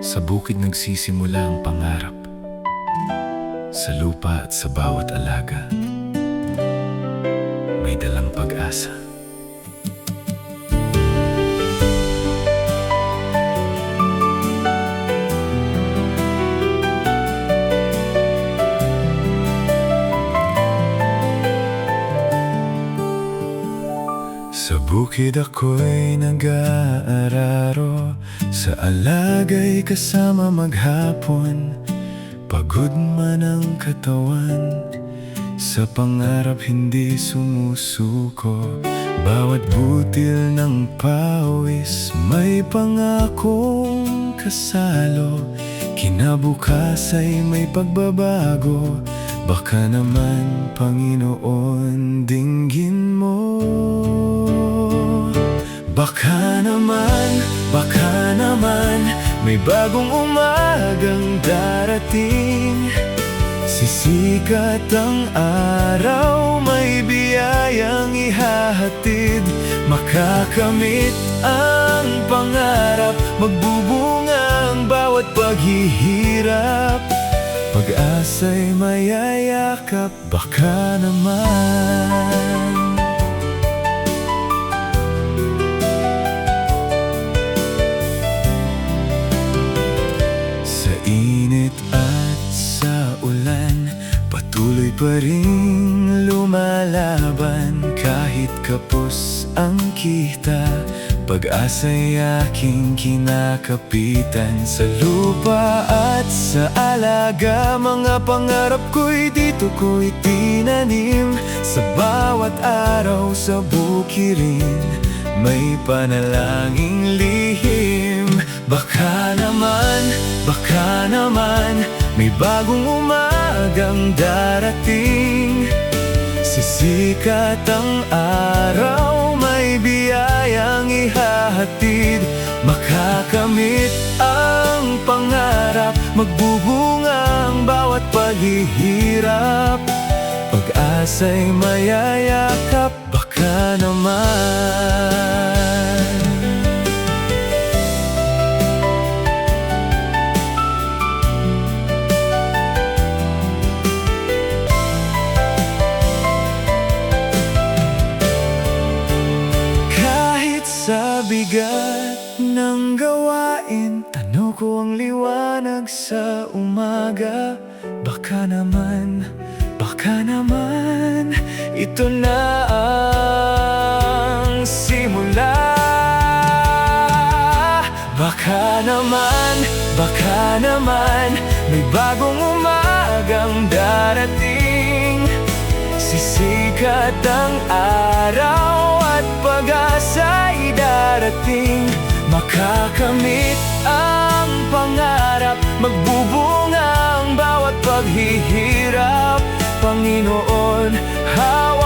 Sa bukid nagsisimula ang pangarap, sa lupa at sa bawat alaga may dalang pag-asa. Sa bukid ako'y nag-aararo, sa alaga'y kasama maghapon. Pagod man ang katawan, sa pangarap hindi sumusuko. Bawat butil ng pawis may pangakong kasalo. Kinabukas ay may pagbabago. Baka naman, Panginoon, dinggin mo. Baka naman, may bagong umagang darating. Sisikat ang araw, may biyayang ihahatid. Makakamit ang pangarap, magbubunga ang bawat paghihirap. Pag-asa'y mayayakap, baka naman. Init at sa ulan, patuloy pa rin lumalaban. Kahit kapos ang kita, pag-asa'y aking kinakapitan. Sa lupa at sa alaga, mga pangarap ko'y dito ko'y tinanim. Sa bawat araw sa bukirin, may panalangin lihim. Baka naman, may bagong umagang darating. Sisikat ang araw, may biyayang ihahatid. Makakamit ang pangarap, magbubunga ang bawat paghihirap. Pag-asa'y mayayakap, baka naman. Sa bigat ng gawain, ano ko ang liwanag sa umaga. Baka naman, ito na ang simula. Baka naman, may bagong umagang darating. Sisikat ang araw at pag-asa'y darating. Makakamit ang pangarap, magbubunga ang bawat paghihirap. Panginoon, hawak